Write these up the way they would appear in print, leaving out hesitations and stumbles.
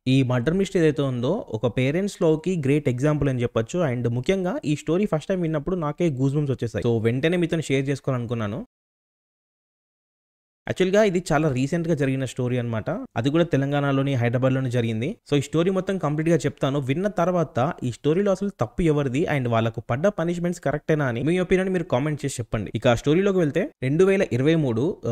ఈ murder mystery ఏదైతే ఉందో ఒక పేరెంట్స్‌లోకి గ్రేట్ ఎగ్జాంపుల్ అని చెప్పొచ్చు. అండ్ ముఖ్యంగా ఈ స్టోరీ ఫస్ట్ టైమ్ విన్నప్పుడు నాకే గూస్ బంప్స్ వచ్చేసాయి. సో వెంటనే మీతోని షేర్ చేసుకోవాలనుకున్నాను. యాక్చువల్‌గా ఇది చాలా రీసెంట్‌గా జరిగిన స్టోరీ అన్నమాట. అది కూడా తెలంగాణలోని, హైదరాబాద్‌లోనే జరిగింది. సో, ఈ స్టోరీ మొత్తం కంప్లీట్‌గా చెప్తాను. విన్న తర్వాత ఈ స్టోరీలో అసలు తప్పు ఎవరిది? అండ్ వాళ్ళకు పడ్డ పనిష్మెంట్స్ కరెక్టేనా అని మీ ఒపీనియన్ మీరు కామెంట్ చేసి చెప్పండి. ఇక స్టోరీలోకి వెళ్తే 2023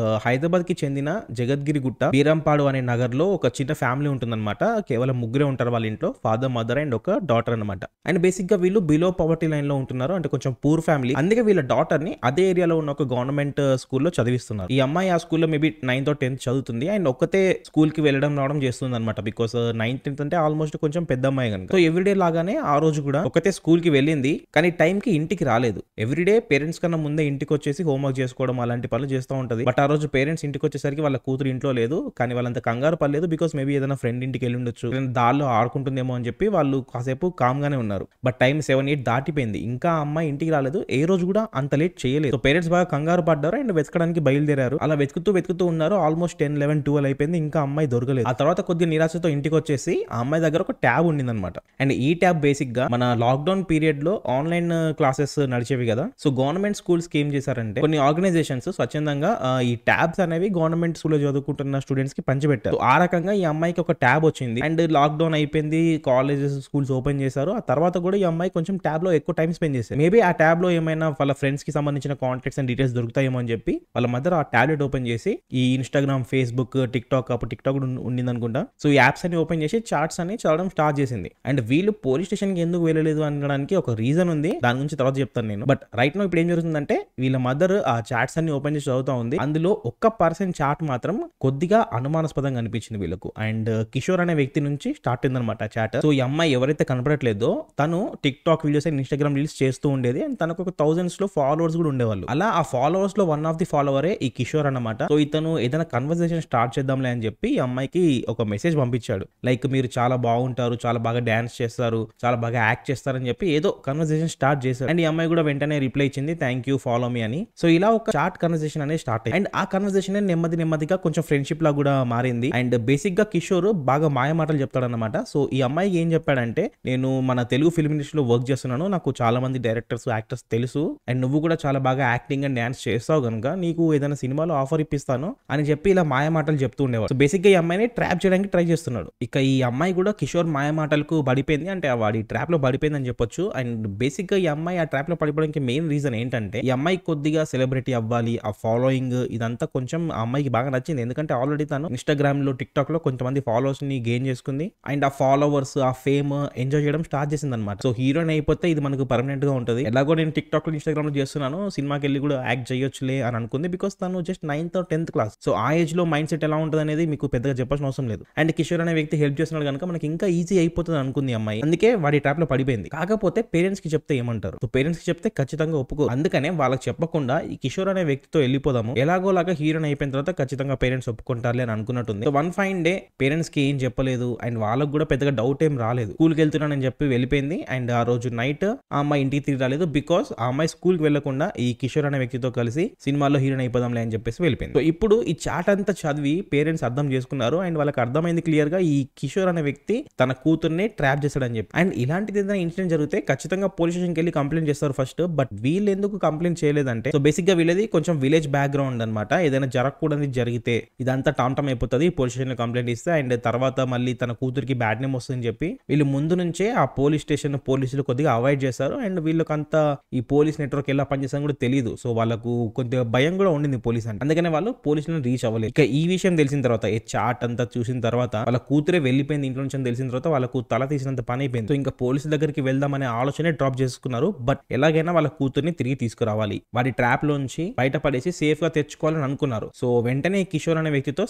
హైదరాబాద్‌కి చెందిన జగద్గిరిగుట్ట, బీరంపాడు అనే నగర్‌లో ఒక చిన్న ఫ్యామిలీ ఉంటుందన్నమాట. కేవలం ముగ్గురే ఉంటారు వాళ్ళ ఇంట్లో. ఫాదర్, మదర్ అండ్ ఒక డాటర్ అన్నమాట. అండ్ బేసిక్‌గా వీళ్ళు బిలో పవర్టీ లైన్‌లో ఉంటున్నారు. అంటే కొంచెం పూర్ ఫ్యామిలీ. అందుకే వీళ్ళ డాటర్‌ని అదే ఏరియాలో ఉన్న ఒక గవర్నమెంట్ స్కూల్‌లో చదివిస్తున్నారు. ఈ అమ్మాయి ఆ స్కూల్‌లో మేబీ 9థ్ ఆర్ 10థ్ చదువుతుంది. అండ్ ఒక్కతే స్కూల్‌కి వెళ్ళడం రావడం చేస్తుందన్నమాట. బికాస్ 9థ్, 10థ్ అంటే ఆల్మోస్ట్ కొంచెం పెద్ద అమ్మాయి గనుక. సో ఎవ్రీడే లాగానే ఆ రోజు కూడా ఒక్కతే స్కూల్‌కి వెళ్ళింది. కానీ టైంకి ఇంటికి రాలేదు. ఎవ్రీడే పేరెంట్స్ కన్నా ముందే ఇంటికి వచ్చేసి హోంవర్క్ చేసుకోవడం అలాంటి పనులు చేస్తూ ఉంటది. బట్ ఆ రోజు పేరెంట్స్ ఇంటికి వచ్చేసరికి వాళ్ళ కూతురు ఇంట్లో లేదు. కానీ వాళ్ళంత కంగారు పడలేదు. బికాస్ మేబీ ఏదైనా ఫ్రెండ్ ఇంటికి వెళ్ళి ఉండొచ్చు. దారిలో ఆడుకుంటుందేమో అని చెప్పి వాళ్ళు కాసేపు కామ్ గానే ఉన్నారు. బట్ టైం 7, 8 దాటిపోయింది. ఇంకా ఆ అమ్మాయి ఇంటికి రాలేదు. ఏ రోజు కూడా అంత లేట్ చేయలేదు. సో పేరెంట్స్ బాగా కంగారు పడ్డారు అండ్ వెతకడానికి బయలుదేరారు. అలా వెతుకుతూ ఉన్నారు. ఆల్మోస్ట్ 10, 11, 12 అయిపోయింది. ఇంకా అమ్మాయి దొరకలేదు. ఆ తర్వాత కొద్దిగా నిరాశతో ఇంటికి వచ్చేసి ఆ అమ్మాయి దగ్గర ఒక ట్యాబ్ ఉండిందన్నమాట. అండ్ ఈ ట్యాబ్ బేసిక్ గా మన లాక్డౌన్ పీరియడ్ లో ఆన్లైన్ క్లాసెస్ నడిచేవి కదా. సో గవర్నమెంట్ స్కూల్స్ కి ఏం చేశారంటే కొన్ని ఆర్గనైజేషన్స్ స్వచ్ఛందంగా ఈ ట్యాబ్స్ అనేవి గవర్నమెంట్ స్కూల్ లో చదువుకుంటున్న స్టూడెంట్స్ కి పంచిపెట్టారు. ఆ రకంగా ఈ అమ్మాయికి ఒక ట్యాబ్ వచ్చింది. అండ్ లాక్డౌన్ అయిపోయింది. కాలేజెస్, స్కూల్స్ ఓపెన్ చేశారు. ఆ తర్వాత కూడా ఈ అమ్మాయి కొంచెం ట్యాబ్ లో ఎక్కువ టైం స్పెండ్ చేశారు. మేబీ ఆ ట్యాబ్ లో ఏమైనా వాళ్ళ ఫ్రెండ్స్ కి సంబంధించిన కాంటాక్ట్స్ అండ్ డీటెయిల్స్ దొరుకుతాయేమో అని చెప్పి వాళ్ళ మదర్ ఆ టాబ్లెట్ ఓపెన్ చేసి ఈ ఇన్‌స్టాగ్రామ్, ఫేస్‌బుక్, టిక్‌టాక్, అప్పుడు టిక్‌టాక్ కూడా ఉండిందనుకుంటా. సో ఈ యాప్స్ అన్ని ఓపెన్ చేసి చాట్స్ అని చదవడం స్టార్ట్ చేసింది. అండ్ వీళ్ళు పోలీస్ స్టేషన్‌కి ఎందుకు వెళ్ళలేదు అనడానికి ఒక రీజన్ ఉంది. దాని గురించి తర్వాత చెప్తాను నేను. బట్ రైట్ నౌ ఇప్పుడు ఏం జరుగుతుందంటే వీళ్ళ మదర్ ఆ చాట్స్ అన్ని ఓపెన్ చేసి చదువుతా ఉంది. అందులో ఒక్క పర్సన్ చాట్ మాత్రం కొద్దిగా అనుమానాస్పదంగా అనిపించింది వీళ్ళకు. అండ్ కిషోర్ అనే వ్యక్తి నుంచి స్టార్ట్ అయిందనమాట చాట్. సో ఈ అమ్మాయి ఎవరైతే కనపడట్లేదో తను TikTok videos and Instagram reels చేస్తూ ఉండేది. అండ్ తనకు ఒక థౌసండ్స్ లో ఫాలోవర్స్ కూడా ఉండేవాళ్ళు. అలా ఆ ఫాలోవర్స్ లో వన్ ఆఫ్ ది ఫాలోవరే ఈ కిషోర్ అన్నమాట. సో ఇతను ఏదైనా కన్వర్సేషన్ స్టార్ట్ చేద్దాంలే అని చెప్పి ఈ అమ్మాయికి ఒక మెసేజ్ పంపించాడు. లైక్ మీరు చాలా బాగుంటారు, చాలా బాగా డాన్స్ చేస్తారు, చాలా బాగా యాక్ట్ చేస్తారని చెప్పి ఏదో కన్వర్సేషన్ స్టార్ట్ చేశారు. అండ్ ఈ అమ్మాయి కూడా వెంటనే రిప్లై ఇచ్చింది, థ్యాంక్ యూ, ఫాలో మీ అని. సో ఇలా ఒక చాట్ కన్వర్సేషన్ అనేది స్టార్ట్ అయింది. అండ్ ఆ కన్వర్సేషన్ నెమ్మదిగా కొంచెం ఫ్రెండ్షిప్ లా కూడా మారింది. అండ్ బేసిక్ గా కిషోర్ బాగా మాయ మాటలు చెప్తాడన్నమాట. సో ఈ అమ్మాయికి ఏం చెప్పాడంటే, నేను మన తెలుగు ఫిల్మ్ ఇండస్ట్రీ లో వర్క్ చేస్తున్నాను, నాకు చాలా మంది డైరెక్టర్స్, యాక్టర్స్ తెలుసు, అండ్ నువ్వు కూడా చాలా బాగా యాక్టింగ్ అండ్ డాన్స్ చేస్తావు కనుక నీకు ఏదైనా సినిమాలో ఆఫర్ ఇప్పిస్తాను అని చెప్పి ఇలా మాయ మాటలు చెప్తూ ఉండేవాడు. సో బేసిక్ గా ఈ అమ్మాయిని ట్రాప్ చేయడానికి ట్రై చేస్తున్నాడు. ఇక ఈ అమ్మాయి కూడా కిషోర్ మాయ మాటలకు పడిపోయింది. అంటే వాడి ట్రాప్ లో పడిపోయింది అని చెప్పొచ్చు. అండ్ బేసిక్ గా ఈ అమ్మాయి ఆ ట్రాప్ లో పడిపోవడానికి మెయిన్ రీజన్ ఏంటంటే ఈ అమ్మాయి కొద్దిగా సెలబ్రిటీ అవ్వాలి, ఆ ఫాలోయింగ్ ఇదంతా కొంచెం ఆ అమ్మాయికి బాగా నచ్చింది. ఎందుకంటే ఆల్రెడీ తను ఇన్‌స్టాగ్రామ్ లో, టిక్‌టాక్ లో కొంతమంది ఫాలోవర్స్ ని గెయిన్ చేసుకుంది. అండ్ ఆ ఫాలోవర్స్, ఆ ఫేమ్ ఎంజాయ్ చేయడం స్టార్ట్ చేసింది అనమాట. సో హీరోయిన్ అయిపోతే ఇది మనకు పర్మనెంట్ గా ఉంటుంది. ఎలాగో నేను టిక్‌టాక్ లో, ఇన్‌స్టాగ్రామ్ లో చేస్తున్నాను, సినిమాకి వెళ్ళి కూడా యాక్ట్ చేయొచ్చులే అని అనుకుంది. బికాస్ తను just 9th or 10th class. So ఆ ఏజ్ లో మైండ్ సెట్ ఎలా ఉంటుంది అనేది మీకు పెద్దగా చెప్పాల్సిన అవసరం లేదు. అండ్ కిషోర్ అనే వ్యక్తి హెల్ప్ చేస్తున్నాడు కనుక మనకి ఇంకా ఈజీ అయిపోతుంది అనుకుంది అమ్మాయి. అందుకే వాడి ట్రాప్ లో పడిపోయింది. కాకపోతే పేరెంట్స్ కి చెప్తే ఏమంటారు? సో పేరెంట్స్ కి చెప్తే ఖచ్చితంగా ఒప్పుకో. అందుకనే వాళ్ళకి చెప్పకుండా ఈ కిషోర్ అనే వ్యక్తితో వెళ్ళిపోదాము, ఎలాగోలాగా హీరోయిన్ అయిపోయిన తర్వాత ఖచ్చితంగా పేరెంట్స్ ఒప్పుకుంటారులే అని అనుకున్నట్టుంది. So one fine day parents కి ఏం చెప్పలేదు. అండ్ వాళ్ళకు కూడా పెద్దగా డౌట్ ఏం రాలేదు. స్కూల్కి వెళ్తున్నానని చెప్పి వెళ్ళిపోయింది. అండ్ ఆ రోజు నైట్ ఆ అమ్మాయి ఇంటికి తిరిగి రాలేదు. బికాస్ ఆ అమ్మాయి స్కూల్ కి వెళ్లకుండా ఈ కిషోర్ అనే వ్యక్తితో కలిసి సినిమాలో హీరోయిన్ అయిపోదాంలే అని చెప్పేసి వెళ్ళిపోయింది. సో ఇప్పుడు ఈ చాట్ అంతా చదివి పేరెంట్స్ అర్థం చేసుకున్నారు. అండ్ వాళ్ళకి అర్థమైంది క్లియర్ గా ఈ కిషోర్ అనే వ్యక్తి తన కూతుర్ని ట్రాప్ చేశాడని చెప్పి. అండ్ ఇలాంటిది ఏదైనా ఇన్సిడెంట్ జరిగితే ఖచ్చితంగా పోలీస్ స్టేషన్కి వెళ్ళి కంప్లైంట్ చేస్తారు ఫస్ట్. బట్ వీళ్ళు ఎందుకు కంప్లైంట్ చేయలేదంటే, సో బేసిక్ గా వీళ్ళది కొంచెం విలేజ్ బ్యాక్గ్రౌండ్ అనమాట. ఏదైనా జరగకూడదు జరిగితే ఇదంతా టామ్ అయిపోతుంది పోలీస్ స్టేషన్ లో కంప్లైంట్ ఇస్తే. అండ్ తర్వాత మళ్ళీ తన కూతురికి బ్యాడ్ నేమ్ వస్తుందని చెప్పి వీళ్ళు ముందు నుంచే ఆ పోలీస్ స్టేషన్ పోలీసులు కొద్దిగా అవాయిడ్ చేశారు. అండ్ వీళ్ళకంతా ఈ పోలీస్ నెట్వర్క్ ఎలా పనిచేస్తారని కూడా తెలియదు. సో వాళ్ళకు కొద్దిగా భయం కూడా ఉండింది పోలీస్ అంటే. అందుకనే వాళ్ళు పోలీసులను రీచ్ అవ్వలేదు. ఇక ఈ విషయం తెలిసిన తర్వాత, ఈ చాట్ అంతా చూసిన తర్వాత, వాళ్ళ కూతురే వెళ్ళిపోయింది ఇంట్లో నుంచి తెలిసిన తర్వాత వాళ్ళకు తల తీసినంత పని అయిపోయింది. సో ఇంకా పోలీసుల దగ్గరికి వెళ్దామనే ఆలోచనే డ్రాప్ చేసుకున్నారు. బట్ ఎలాగైనా వాళ్ళ కూతుర్ని తిరిగి తీసుకురావాలి, వాడి ట్రాప్ లోంచి బయటపడేసి సేఫ్ గా తెచ్చుకోవాలని అనుకున్నారు. సో వెంటనే కిషోర్ అనే వ్యక్తితో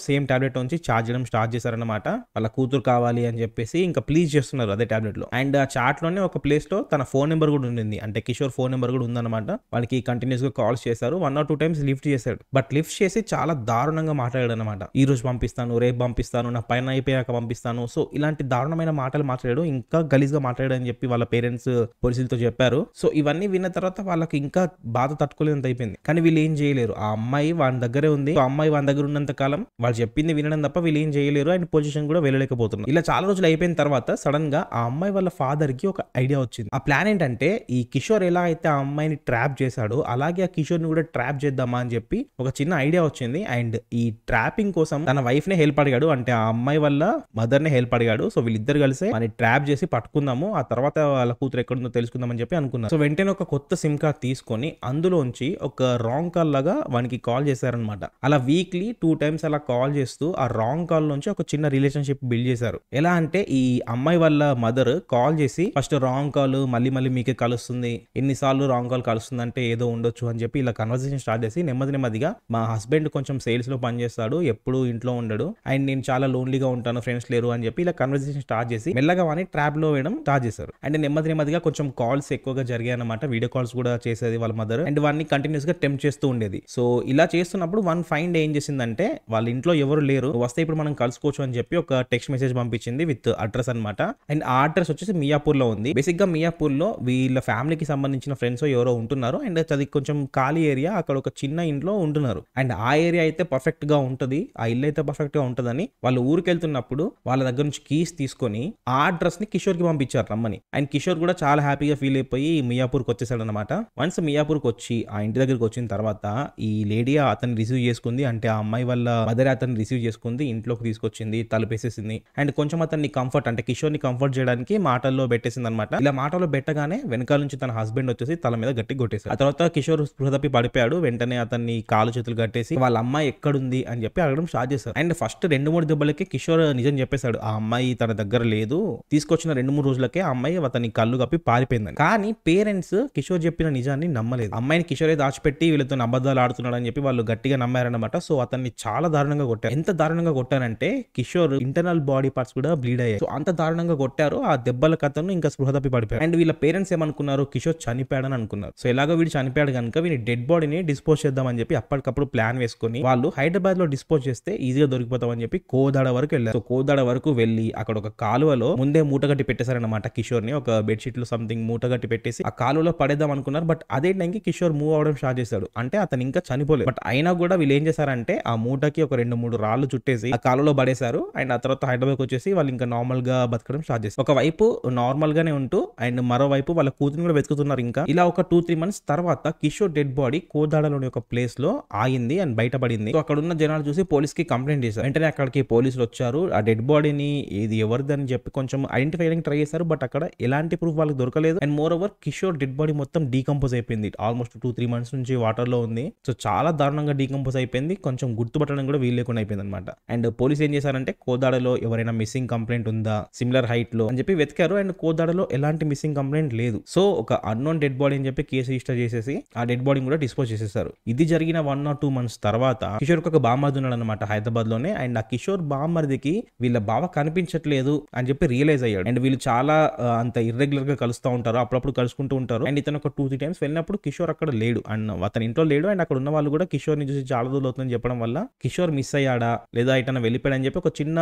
సేమ్ టాబ్లెట్ నుంచి చార్జ్ చేయడం స్టార్ట్ చేశారన్నమాట. వాళ్ళ కూతురు కావాలి అని చెప్పేసి ఇంకా ప్లీజ్ చేస్తున్నారు అదే టాబ్లెట్ లో. అండ్ ఆ చాట్ లోనే ఒక ప్లేస్ లో తన ఫోన్ నెంబర్ కూడా ఉండింది. అంటే కిషోర్ ఫోన్ నెంబర్ కూడా ఉందన్నమాట. వాళ్ళకి కంటిన్యూస్ గా కాల్స్ చేశారు. 1 or 2 times లిఫ్ట్ చేశాడు. బట్ లిఫ్ట్ చేసి చాలా దారుణంగా మాట్లాడాడు అనమాట. ఈ రోజు పంపిస్తాను, రేపు పంపిస్తాను, నా పైన అయిపోయాక పంపిస్తాను. సో ఇలాంటి దారుణమైన మాటలు మాట్లాడాడు. ఇంకా గలీజ్గా మాట్లాడాడు అని చెప్పి వాళ్ళ పేరెంట్స్ పోలీసులతో చెప్పారు. సో ఇవన్నీ విన్న తర్వాత వాళ్ళకి ఇంకా బాధ తట్టుకోలేనంత అయిపోయింది. కానీ వీళ్ళు ఏం చేయలేరు. ఆ అమ్మాయి వాని దగ్గరే ఉంది. ఆ అమ్మాయి వాని దగ్గర ఉన్నంత కాలం వాళ్ళు చెప్పింది వినడం తప్ప వీళ్ళు ఏం చేయలేరు. అండ్ పొజిషన్ కూడా వెళ్ళలేకపోతున్నారు. ఇలా చాలా రోజులు అయిపోయిన తర్వాత సడన్ గా ఆ అమ్మాయి వాళ్ళ ఫాదర్ కి ఒక ఐడియా వచ్చింది. ఆ ప్లాన్ ఏంటంటే ఈ కిషోర్ ఎలా అయితే ఆ అమ్మాయిని ట్రాప్ చేశాడో అలాగే ఆ కిషోర్ ని కూడా ట్రాప్ చేద్దామా అని చెప్పి ఒక చిన్న ఐడియా వచ్చింది. అండ్ ఈ ట్రాపింగ్ కోసం తన వైఫ్ నే హెల్ప్ అడిగాడు. అంటే ఆ అమ్మాయి వల్ల మదర్ నే హెల్ప్ అడిగాడు. సో వీళ్ళిద్దరు కలిసి మన ట్రాప్ చేసి పట్టుకుందాము, ఆ తర్వాత వాళ్ళ కూతురు ఎక్కడుందో తెలుసుకుందామని చెప్పి అనుకున్నారు. సో వెంటనే ఒక కొత్త సిమ్ కార్డ్ తీసుకొని అందులోంచి ఒక రాంగ్ కాల్ లాగా వానికి కాల్ చేశారనమాట. అలా వీక్లీ 2 times అలా కాల్ చేస్తూ ఆ రాంగ్ కాల్ నుంచి ఒక చిన్న రిలేషన్షిప్ బిల్డ్ చేశారు. ఎలా అంటే ఈ అమ్మాయి వాళ్ళ మదర్ కాల్ చేసి ఫస్ట్ రాంగ్ కాల్ మళ్ళీ మళ్ళీ మీకే కలుస్తుంది, ఎన్నిసార్లు రాంగ్ కాల్ కలుస్తుంది అంటే ఏదో ఉండొచ్చు అని చెప్పి ఇలా కన్వర్సేషన్ స్టార్ట్ చేసి నెమ్మదిగా మా హస్బెండ్ కొంచెం సేల్స్ లో పనిచేస్తాడు, ఎప్పుడు ఇంట్లో ఉండడు, అండ్ నేను చాలా లోన్లీగా ఉంటాను, ఫ్రెండ్స్ లేరు అని చెప్పి ఇలా కన్వర్సేషన్ స్టార్ట్ చేసి మెల్లగా వాని ట్రాప్ లో వేయడం స్టార్ట్ చేశారు. అండ్ నెమ్మదిగా కొంచెం కాల్స్ ఎక్కువగా జరిగాయి అన్నమాట. వీడియో కాల్స్ కూడా చేసేది వాళ్ళ మదర్ అండ్ వాడిని కంటిన్యూస్ గా టెంప్ట్ చేస్తూ ఉండేది. సో ఇలా చేస్తున్నప్పుడు వన్ ఫైన్ డే ఏం చేసిందంటే వాళ్ళ ఇంట్లో ఎవరు లేరు, వస్తే ఇప్పుడు మనం కలుసుకోవచ్చు అని చెప్పి ఒక టెక్స్ట్ మెసేజ్ పంపించింది విత్ అడ్రస్ అనమాట. అండ్ ఆ అడ్రస్ వచ్చేసి మియాపూర్ లో ఉంది. బేసిక్ గా మియాపూర్ లో వీళ్ళ ఫ్యామిలీకి సంబంధించిన ఫ్రెండ్స్ ఎవరో ఉంటున్నారు. అండ్ అది కొంచెం ఖాళీ ఏరియా, అక్కడ ఒక చిన్న ఇంట్లో ఉంటున్నారు. అండ్ ఆ ఏరియా అయితే పర్ఫెక్ట్ గా ఉంటది, ఆ ఇల్లు అయితే పర్ఫెక్ట్ గా ఉంటదని వాళ్ళు ఊరికి వెళ్తున్నప్పుడు వాళ్ళ దగ్గర నుంచి కీస్ తీసుకొని ఆ అడ్రస్ ని కిషోర్ కి పంపించారు రమ్మని. అండ్ కిషోర్ కూడా చాలా హ్యాపీగా ఫీల్ అయిపోయి మియాపూర్కి వచ్చేసాడు అనమాట. వన్స్ మియాపూర్కి వచ్చి ఆ ఇంటి దగ్గరికి వచ్చిన తర్వాత ఈ లేడీ అతన్ని రిసీవ్ చేసుకుంది. అంటే ఆ అమ్మాయి వాళ్ళ మదర్ అతన్ని రిసీవ్ చేసుకుంది, ఇంట్లోకి తీసుకొచ్చింది, తలుపేసేసింది. అండ్ కొంచెం అతన్ని కంఫర్ట్ అంటే కిషోర్ ని కంఫర్ట్ చేయడానికి మాటల్లో పెట్టేసింది అనమాట. ఇలా మాటల్లో పెట్టగానే వెనకాల నుంచి తన హస్బెండ్ వచ్చేసి తల మీద గట్టి కొట్టేశాడు. ఆ తర్వాత కిషోర్ స్పృహ తప్పి పడిపోయాడు. వెంటనే అతన్ని కాలు చేతులు కట్టేసి వాళ్ళ అమ్మాయి ఎక్కడుంది అని చెప్పి అడగడం స్టార్ట్ చేశారు. అండ్ ఫస్ట్ 2-3 దెబ్బలకి కిషోర్ నిజం చెప్పేశాడు, ఆ అమ్మాయి తన దగ్గర లేదు, తీసుకొచ్చిన 2-3 రోజులకే ఆ అమ్మాయి అతని కళ్ళు కప్పి పారిపోయిందని. కానీ పేరెంట్స్ కిషోర్ చెప్పిన నిజాన్ని నమ్మలేదు. అమ్మాయిని కిషోరే దాచిపెట్టి వీళ్ళతో అబద్ధాలు ఆడుతున్నాడు అని చెప్పి వాళ్ళు గట్టిగా నమ్మారనమాట. సో అతన్ని చాలా దారుణంగా కొట్టారు. ఎంత దారుణంగా కొట్టారంటే కిషోర్ ఇంటర్నల్ బాడీ పార్ట్స్ కూడా బ్లీడ్ అయ్యాయి. సో అంత దారుణంగా కొట్టారు. ఆ దెబ్బల కథను ఇంకా స్పృహ తప్పి పడిపోయారు. అండ్ వీళ్ళ పేరెంట్స్ ఏమనుకున్నారు, కిషోర్ చనిపోయాడని అనుకున్నారు. సో ఎలాగో వీడు చనిపోయాడు కనుక వీని డెడ్ బాడీని డిస్పోజ్ చేద్దామని చెప్పి అప్పటికప్పుడు ప్లాన్ వేసుకుని వాళ్ళు హైదరాబాద్ లో డిస్పోజ్ చేస్తే ఈజీగా దొరికిపోతామని చెప్పి కోదాడ వరకు వెళ్ళారు. సో కోదాడ వరకు వెళ్ళి అక్కడ ఒక కాలువలో ముందే మూటగట్టి పెట్టేశారనమాట కిషోర్ ని. ఒక బెడ్షీట్ లో సంథింగ్ మూటగట్టి పెట్టేసి ఆ కాలువలో పడేద్దాం అనుకున్నారు. బట్ అదే టైంకి కిషోర్ మూవ్ అవడం స్టార్ట్ చేశాడు. అంటే అతను ఇంకా చనిపోలేదు. బట్ అయినా కూడా వీళ్ళు ఏం చేశారంటే ఆ మూటకి ఒక 2-3 రాళ్ళు చుట్టేసి ఆ కాలువలో పడేశారు. అండ్ ఆ తర్వాత హైదరాబాద్ వచ్చేసి వాళ్ళు ఇంకా నార్మల్ గా బతకడం స్టార్ట్ చేశారు. ఒకవైపు నార్మల్ గానే ఉంటూ అండ్ మరోవైపు వాళ్ళ కూతురు కూడా వెతుకుతున్నారు. ఇంకా ఇలా ఒక 2-3 months తర్వాత కిషోర్ డెడ్ బాడీ కోదాడలోని ఒక ప్లేస్ లో ఆగింది అండ్ బయటపడింది. సో అక్కడ ఉన్న జనాలు చూసి పోలీస్ కి కంప్లైంట్ చేశారు. వెంటనే అక్కడికి పోలీసులు వచ్చారు. ఆ డెడ్ బాడీని ఇది ఎవరిదని చెప్పి కొంచెం ఐడెంటిఫై చేయడానికి ట్రై చేశారు. బట్ అక్కడ ఎలాంటి ప్రూఫ్ వాళ్ళకి దొరకలేదు. And more over Kishore dead body మొత్తం డీకంపోజ్ అయిపోయింది. ఆల్మోస్ట్ 2-3 months నుంచి వాటర్ లో ఉంది. సో చాలా దారుణంగా డీకంపోజ్ అయిపోయింది. కొంచెం గుర్తుపట్టడం కూడా వీలు లేకుండా అయిపోయింది అనమాట. అండ్ పోలీస్ ఏం చేశారంటే కోదాడలో ఎవరైనా మిస్సింగ్ కంప్లైంట్ ఉందా సిమిలర్ హైట్ లో అని చెప్పి వెతికారు. అండ్ కోదాడలో ఎలాంటి మిస్సింగ్ కంప్లైంట్ లేదు. సో ఒక అన్నోన్ డెడ్ బాడీ అని చెప్పి కేసు రిజిస్టర్ చేసేసి ఆ డెడ్ బాడీ కూడా డిస్పోజ్ చేసేసారు. ఇది జరిగిన 1 or 2 months తర్వాత కిషోర్ ఒక బామ్మర్ది ఉన్నాడు అనమాట హైదరాబాద్ లోనే. అండ్ ఆ కిషోర్ బామ్మర్దికి వీళ్ళ బావ కనిపించట్లేదు అని చెప్పి రియలైజ్ అయ్యాడు. అండ్ వీళ్ళు చాలా అంత ఇర్రెగ్యులర్ గా కలుస్తూ ఉంటారు, అప్పుడప్పుడు కలుసుకుంటూ ఉంటారు. అండ్ ఇతను ఒక 2-3 times వెళ్ళినప్పుడు కిషోర్ అక్కడ లేడు. అండ్ అతని ఇంట్లో లేడు. అండ్ అక్కడ ఉన్న వాళ్ళు కూడా కిషోర్ ని చూసి చాలా రోజులు అవుతుందని చెప్పడం వల్ల కిషోర్ మిస్ అయ్యాడా లేదా ఇతను వెళ్ళిపోయాడు అని చెప్పి ఒక చిన్న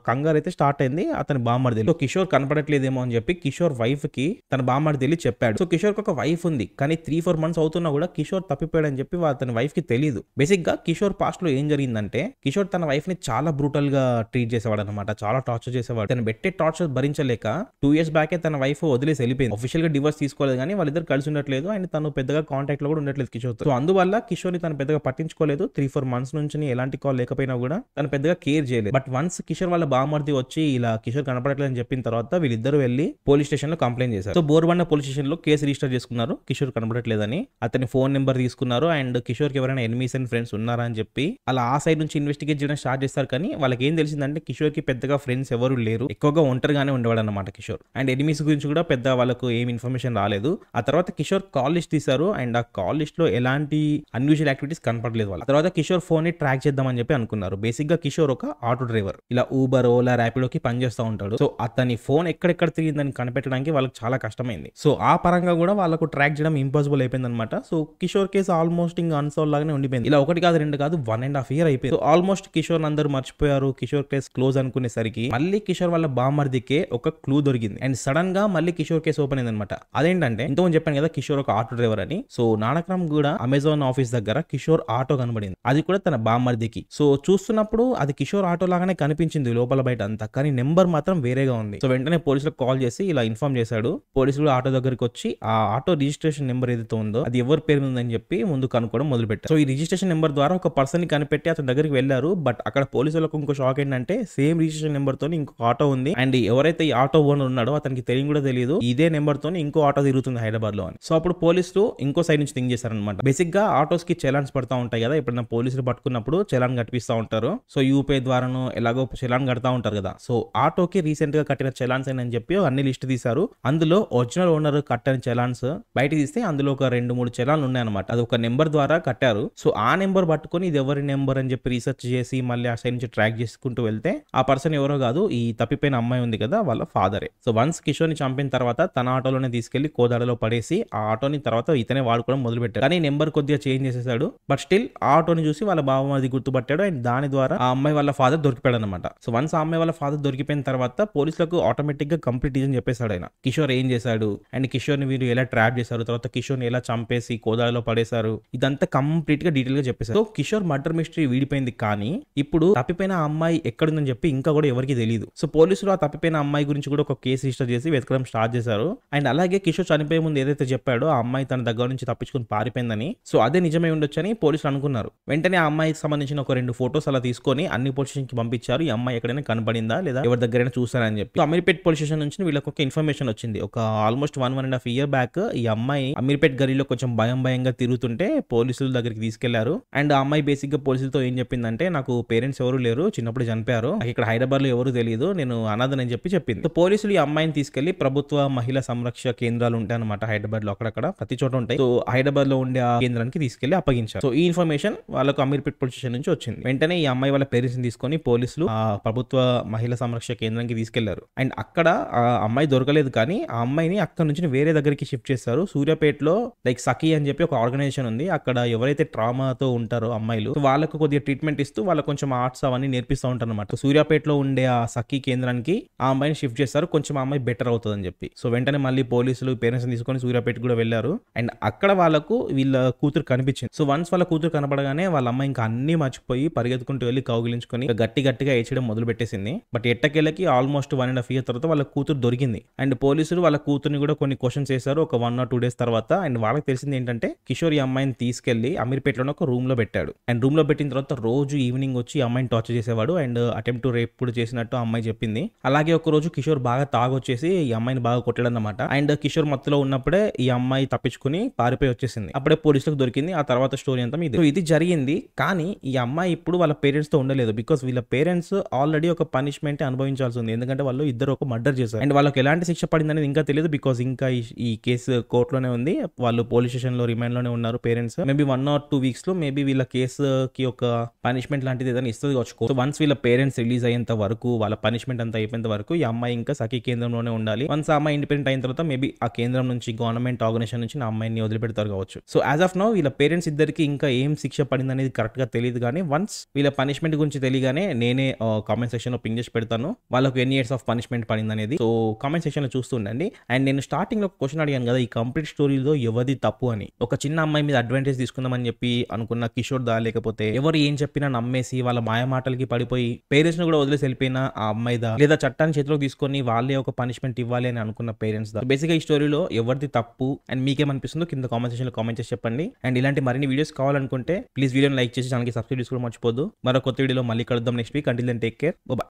కంగారు అయితే స్టార్ట్ అయింది అతని బామ్మర్ది. సో కిషోర్ కనపడట్లేదేమో అని చెప్పి కిషోర్ వైఫ్ కి తన బామ్మర్ది వెళ్ళి చెప్పాడు. సో కిషోర్ కి ఒక వైఫ్ ఉంది, కానీ 3-4 months అవుతున్నా కూడా కిషోర్ తప్పిపోయాడు అని చెప్పి అతని వైఫ్ కి తెలియదు. బేసిక్ గా కిషోర్ పాస్ట్ లో ఏం జరిగిందంటే కిషోర్ తన వైఫ్ ని చాలా బ్రూటల్ గా ట్రీట్ చేసేవాడు అనమాట, చాలా టార్చర్ చేసేవాడు. తను పెట్టే టార్చర్ భరించలేక 2 years బ్యాకే తన వైఫ్ వదిలేసి వెళ్ళిపోయింది. అఫీషియల్ గా డివోర్స్ తీసుకోలేదు, కానీ వాళ్ళిద్దరు కలిసి ఉండట్లేదు. అండ్ తను పెద్దగా కాంటాక్ట్ లో కూడా ఉండట్లేదు కిషోర్. సో అందువల్ల కిషోర్ ని తను పెద్దగా పట్టించుకోలేదు. 3-4 months నుంచి ఎలాంటి కాల్ లేకపోయినా కూడా తను పెద్దగా కేర్ చేయలేదు. బట్ వన్స్ కిషోర్ వాళ్ళ బామ్మర్ది వచ్చి ఇలా కిషోర్ కనపడట్లేదు అని చెప్పిన తర్వాత వీళ్ళిద్దరు వెళ్ళి పోలీస్ స్టేషన్ లో కంప్లైంట్ చేశారు. సో బోర్బండ పోలీస్ స్టేషన్ లో కేసు రిజిస్టర్ చేసుకున్నారు కిషోర్ కనపడట్లేదని. అతని ఫోన్ నెంబర్ తీసుకున్నారు. అండ్ కిషోర్ కి ఎవరైనా ఎనిమీస్ అండ్ ఫ్రెండ్స్ ఉన్నారా అని చెప్పి అలా ఆ సైడ్ నుంచి ఇన్వెస్టిగేట్ చేయడం స్టార్ట్ చేస్తారు. కానీ వాళ్ళకి ఏం తెలిసిందంటే కిషోర్ కి పెద్దగా ఫ్రెండ్స్ ఎవరు లేరు, ఎక్కువగా ఒంటరిగానే ఉండేవాడు అనమాట కిషోర్. అండ్ ఎనిమీస్ గురించి కూడా పెద్ద వాళ్ళకు ఏం ఇన్ఫర్మేషన్ రాలేదు. ఆ తర్వాత కిషోర్ కాల్ లిస్ట్ తీశారు. అండ్ ఆ కాల్ లిస్ట్ లో ఎలాంటి అన్యూజువల్ యాక్టివిటీస్ కనపడలేదు. వాళ్ళ తర్వాత కిషోర్ ఫోన్ ని ట్రాక్ చేద్దామని చెప్పి అనుకున్నారు. బేసిక్ గా కిషోర్ ఒక ఆటో డ్రైవర్, ఇలా ఊబర్ ఓలా ర్యాపిడోకి పనిచేస్తూ ఉంటాడు. సో అతని ఫోన్ ఎక్కడెక్కడ తిరిగిందని కనిపెట్టడానికి వాళ్ళకి చాలా కష్టమైంది. సో ఆ పరంగా కూడా వాళ్ళకు ట్రాక్ చేయడం ఇంపాసిబుల్ అయిపోయింది అనమాట. సో కిషోర్ కేసు ఆల్మోస్ట్ ఇంకా అన్సాల్వ్ లాగానే ఉండిపోయింది. ఇలా ఒకటి కాదు, రెండు కాదు, 1.5 year అయిపోయింది. సో ఆల్మోస్ట్ కిషోర్ అందరూ మర్చిపోయారు, కిషోర్ కేసు క్లోజ్ అనుకునేసరికి మళ్ళీ కిషోర్ వాళ్ళ బామ్మర్దికే ఒక క్లూ దొరికింది. అండ్ సడన్ గా మళ్ళీ కిషోర్ కేసు ఓపెన్ అయింది అనమాట. అదేంటంటే ఇంతకుముందు చెప్పాను కదా కిషోర్ ఒక ఆటో డ్రైవర్ అని. సో నానక్రామ్ కూడా అమెజాన్ ఆఫీస్ దగ్గర కిషోర్ ఆటో కనబడింది, అది కూడా తన బామ్మర్దికి. సో చూస్తున్నప్పుడు అది కిషోర్ ఆటో లాగానే కనిపించింది లోపల బయట అంతా, కానీ నెంబర్ మాత్రం వేరేగా ఉంది. సో వెంటనే పోలీసులకు కాల్ చేసి ఇలా ఇన్ఫార్మ్ చేశాడు. పోలీసులు ఆటో దగ్గరికి వచ్చి ఆ ఆటో రిజిస్ట్రేషన్ నెంబర్ ఏదైతే ఉందో అది ఎవరి పేరు ఉందని చెప్పి ముందు కనుక్కోవడం మొదలుపెట్టారు. సో ఈ రిజిస్ట్రేషన్ నెంబర్ ద్వారా ఒక పర్సన్ ని కనిపెట్టి అతని దగ్గరికి వెళ్లారు. బట్ అక్కడ పోలీసులకు ఇంకో షాక్ ఏంటంటే సేమ్ రిజిస్ట్రేషన్ నెంబర్ తోని ఇంకో ఆటో ఉంది. అండ్ ఎవరైతే ఈ ఆటో ఓనర్ ఉన్నాడో అతనికి తెలియని కూడా తెలియదు ఇదే నెంబర్ తోని ఇంకో ఆటో తిరుగుతుంది హైదరాబాద్ లో అని. సో అప్పుడు పోలీసులు ఇంకో సైడ్ నుంచి థింక్ చేశారనమాట. బేసిక్ గా ఆటోస్ కి చలాన్స్ పడతా ఉంటాయి కదా, ఎప్పుడైనా పోలీసులు పట్టుకున్నప్పుడు చలాన్ కట్టిస్తా ఉంటారు. సో యూపీఐ ద్వారాను ఎలాగో చలాన్ కడతా ఉంటారు కదా. సో ఆటోకి రీసెంట్ గా కట్టిన చలాన్స్ అని చెప్పి అన్ని లిస్ట్ తీశారు. అందులో ఒరిజినల్ ఓనర్ కట్టని చలాన్స్ బయట తీస్తే అందులో ఒక 2-3 చలాన్లు ఉన్నాయన్నమాట. అది ఒక నెంబర్ ద్వారా కట్టారు. సో ఆ నెంబర్ పట్టుకొని ఇది ఎవరి నెంబర్ అని చెప్పి రీసెర్చ్ చేసి మళ్ళీ ఆ సైడ్ నుంచి ట్రాక్ చేసుకుంటూ వెళ్తే ఆ పర్సన్ ఎవరో కాదు, ఈ తప్పిపోయిన అమ్మాయి ఉంది కదా వాళ్ళ ఫాదరే. సో వన్స్ కిషోర్ ని చంపిన తర్వాత తన ఆటోలోనే తీసుకెళ్లి కోదాడలో పడేసి ఆ ఆటోని తర్వాత ఇతనే వాడుకోవడం మొదలు పెట్టాడు. కానీ నెంబర్ కొద్దిగా చేంజ్ చేసేసాడు. బట్ స్టిల్ ఆ ఆటోని చూసి వాళ్ళ బావ అది గుర్తుపట్టాడు. అండ్ దాని ద్వారా ఆ అమ్మాయి వాళ్ళ ఫాదర్ దొరికిపోయాడు అనమాట. సో వన్స్ ఆ అమ్మాయి వాళ్ళ ఫాదర్ దొరికిపోయిన తర్వాత పోలీసులకు ఆటోమేటిక్ గా కంప్లీట్ రీజన్ చెప్పేశాడు ఆయన. కిషోర్ ఏం చేశాడు అండ్ కిషోర్ ని వీరు ఎలా ట్రాప్ చేశారు, తర్వాత కిషోర్ ని ఎలా చంపేసి కోదాడలో పడేశారు, ఇదంతా కంప్లీట్ గా డీటెయిల్ గా చెప్పేశారు. సో కిషోర్ మర్డర్ మిస్టరీ వీడిపోయింది. కానీ ఇప్పుడు తప్పిపోయిన అమ్మాయి ఎక్కడుందని చెప్పి ఇంకా కూడా ఎవరికి తెలియదు. సో పోలీసులు ఆ తప్పిపోయిన అమ్మాయి గురించి కూడా ఒక కేసు రిజిస్టర్ చేసి వెతకడం స్టార్ట్ చేశారు. అండ్ అలాగే కిషోర్ చనిపోయే ముందు ఏదైతే చెప్పాడో ఆ అమ్మాయి తన దగ్గర నుంచి తప్పించుకుని పారిపోయిందని, సో అదే నిజమే ఉండొచ్చని పోలీసులు అనుకున్నారు. వెంటనే ఆ అమ్మాయికి సంబంధించిన ఒక 2 ఫోటోస్ అలా తీసుకొని అన్ని పోలీస్ స్టేషన్ కి పంపించారు. ఈ అమ్మాయి ఎక్కడైనా కనబడిందా లేదా ఎవరి దగ్గరైనా చూసారని చెప్పి. అమీర్పేట్ పోలీస్ స్టేషన్ నుంచి వీళ్ళకి ఒక ఇన్ఫర్మేషన్ వచ్చింది. ఒక ఆల్మోస్ట్ 1.5 year బ్యాక్ ఈ అమ్మాయి అమీర్పేట్ గలీలో కొంచెం భయంగా తిరుగుతుంటే పోలీసుల దగ్గరికి తీసుకెళ్లారు. అండ్ ఆ అమ్మాయి బేసిక్ గా పోలీసులతో ఏం చెప్పిందంటే నాకు పేరెంట్స్ ఎవరు లేరు, చిన్నప్పుడు చనిపోయారు, నాకు ఇక్కడ హైదరాబాద్ లో ఎవరు తెలియదు, నేను అనాథనని చెప్పి చెప్పింది. సో పోలీసులు ఈ అమ్మాయిని తీసుకెళ్లి ప్రభుత్వ మహిళా సంరక్షణ కేంద్రాలు ఉంటాయి అనమాట హైదరాబాద్ లో, అక్కడక్కడ ప్రతి చోట ఉంటాయి. సో హైదరాబాద్ లో ఉండే ఆ కేంద్రానికి తీసుకెళ్లి అప్పగించారు. సో ఈ ఇన్ఫర్మేషన్ వాళ్ళకు అమీర్పేట్ పోలీస్ స్టేషన్ నుంచి వచ్చింది. వెంటనే ఈ అమ్మాయి వాళ్ళ పేరెంట్స్ ని తీసుకొని పోలీసులు ఆ ప్రభుత్వ మహిళా సంరక్షణ కేంద్రానికి తీసుకెళ్లారు. అండ్ అక్కడ ఆ అమ్మాయి దొరకలేదు, కానీ ఆ అమ్మాయిని అక్కడ నుంచి వేరే దగ్గరికి షిఫ్ట్ చేస్తారు. సూర్యాపేటలో లైక్ సఖీ అని చెప్పి ఒక ఆర్గనైజేషన్ ఉంది. అక్కడ ఎవరైతే ట్రామాతో ఉంటారో అమ్మాయిలు వాళ్ళకు కొద్దిగా ట్రీట్మెంట్ ఇస్తూ వాళ్ళకు కొంచెం ఆర్ట్స్ అవన్నీ నేర్పిస్తూ ఉంటారు అనమాట. సూర్యాపేటలో ఉండే ఆ సఖీ కేంద్రానికి ఆ అమ్మాయిని షిఫ్ట్ చేస్తారు, కొంచెం ఆ అమ్మాయి బెటర్ అవుతుంది అని చెప్పి. సో వెంటనే మళ్ళీ పోలీసులు పేరెంట్స్ తీసుకొని సూర్యాపేట కూడా వెళ్లారు. అండ్ అక్కడ వాళ్ళకు వీళ్ళ కూతురు కనిపించింది. సో వన్స్ వాళ్ళ కూతురు కనపడగానే వాళ్ళ అమ్మాయి ఇంకా అన్ని మర్చిపోయి పరిగెత్తుకుంటూ వెళ్ళి కౌగిలించుకొని గట్టిగా ఏడ్చడం మొదలు పెట్టేసింది. బట్ ఎట్టకేళ్ళకి ఆల్మోస్ట్ 1.5 year తర్వాత వాళ్ళ కూతురు దొరికింది. అండ్ పోలీసులు వాళ్ళ కూతురుని కూడా కొన్ని క్వశ్చన్స్ చేశారు ఒక 1 or 2 days తర్వాత. అండ్ వాళ్ళకి తెలిసింది ఏంటంటే కిషోర్ ఈ అమ్మాయిని తీసుకెళ్లి అమీర్పేటలో ఒక రూమ్ లో పెట్టాడు. అండ్ రూమ్ లో పెట్టిన తర్వాత రోజు ఈవినింగ్ వచ్చి ఈ అమ్మాయిని టార్చర్ చేసేవాడు. అండ్ అటెంప్ట్ టు రేప్ కూడా చేసినట్టు ఆ అమ్మాయి చెప్పింది. అలాగే ఒక రోజు కిషోర్ బాగా తాగొచ్చేసి ఈ అమ్మాయిని బాగా కొట్టాడు అన్నమాట. అండ్ కిషోర్ మత్తులో ఉన్నప్పుడే ఈ అమ్మాయి తప్పించుకుని పారిపోయి వచ్చేసింది. అప్పుడే పోలీసులకు దొరికింది. ఆ తర్వాత స్టోరీ అంతా ఇది. సో ఇది జరిగింది. కానీ ఈ అమ్మాయి ఇప్పుడు వాళ్ళ పేరెంట్స్ తో ఉండలేదు. బికాస్ వీళ్ళ పేరెంట్స్ ఆల్రెడీ ఒక పనిష్మెంట్ అనుభవించాల్సి ఉంది. ఎందుకంటే వాళ్ళు ఇద్దరు ఒక మర్డర్ చేశారు. అండ్ వాళ్ళకి ఎలాంటి శిక్ష పడింది అనేది ఇంకా తెలియదు. బికాస్ ఇంకా ఈ కేసు కోర్టులోనే ఉంది. వాళ్ళు పోలీస్ స్టేషన్ లో రిమాండ్ లోనే ఉన్నారు పేరెంట్స్. మేబీ 1 or 2 weeks లో మేబీ వీళ్ళ కేసుకి ఒక పనిష్మెంట్ లాంటిది ఏదైనా ఇస్తుంది కావచ్చు. సో వన్స్ వీళ్ళ పేరెంట్స్ రిలీజ్ అయ్యేంత వరకు వాళ్ళ పనిష్మెంట్ అంతా అయిపోయేంత వరకు ఈ అమ్మాయి ఇంకా సఖీ కేంద్రంలోనే ఉండాలి. వన్స్ ఆ అమ్మాయి ఇండిపెండెంట్ అయిన తర్వాత మేబీ ఆ కేంద్రం నుంచి గవర్నమెంట్ ఆర్గనైజేషన్ నుంచి నా అమ్మాయిని వదిలిపెడతారు కావచ్చు. సో యాజ్ ఆఫ్ నౌ వీళ్ళ పేరెంట్స్ ఇద్దరికి ఇంకా ఏం శిక్ష పడింది అనేది కరెక్ట్ గా తెలియదు. కానీ వన్స్ వీళ్ళ పనిష్మెంట్ గురించి తెలియగానే నేనే కామెంట్ సెక్షన్ లో పింగ్ చేసి పెడతాను వాళ్ళకు ఎన్ని ఇయర్స్ ఆఫ్ పనిష్మెంట్ పడింది అనేది. సో కామెంట్ సెక్షన్ లో చూస్తూ ఉండండి. అండ్ నేను స్టార్టింగ్ లో క్వశ్చన్ అడిగాను కదా ఈ కంప్లీట్ స్టోరీలో ఎవరిది తప్పు అని. ఒక చిన్న అమ్మాయి మీద అడ్వాంటేజ్ తీసుకుందామని చెప్పి అనుకున్న కిషోర్ దా, లేకపోతే ఎవరు ఏం చెప్పినా నమ్మేసి వాళ్ళ మాయ మాటలకి పడిపోయి పేరెంట్స్ ని కూడా వదిలేసి వెళ్ళిపోయిన ఆ అమ్మాయి దా, లేదా చట్టాన్ని చేతిలోకి తీసుకొని వాళ్ళే ఒక పనిష్మెంట్ ఇవ్వాలి అని అనుకున్న పేరెంట్స్ దా. బేసిక్ గా ఈ స్టోరీలో ఎవరిది తప్పు అండ్ మీకేమనిపిస్తుందో కింద కామెంట్ సెక్షన్ లో కామెంట్ చేసి చెప్పండి. అండ్ ఇలాంటి మరిన్ని వీడియోస్ కావాలనుకుంటే ప్లీజ్ వీడియోని లైక్ చేసి ఛానల్ కి సబ్స్క్రైబ్ చేసుకోవడం మర్చిపోద్దు. మరో కొత్త వీడియోలో మళ్ళీ కలుద్దాం next week. Until then take care. By.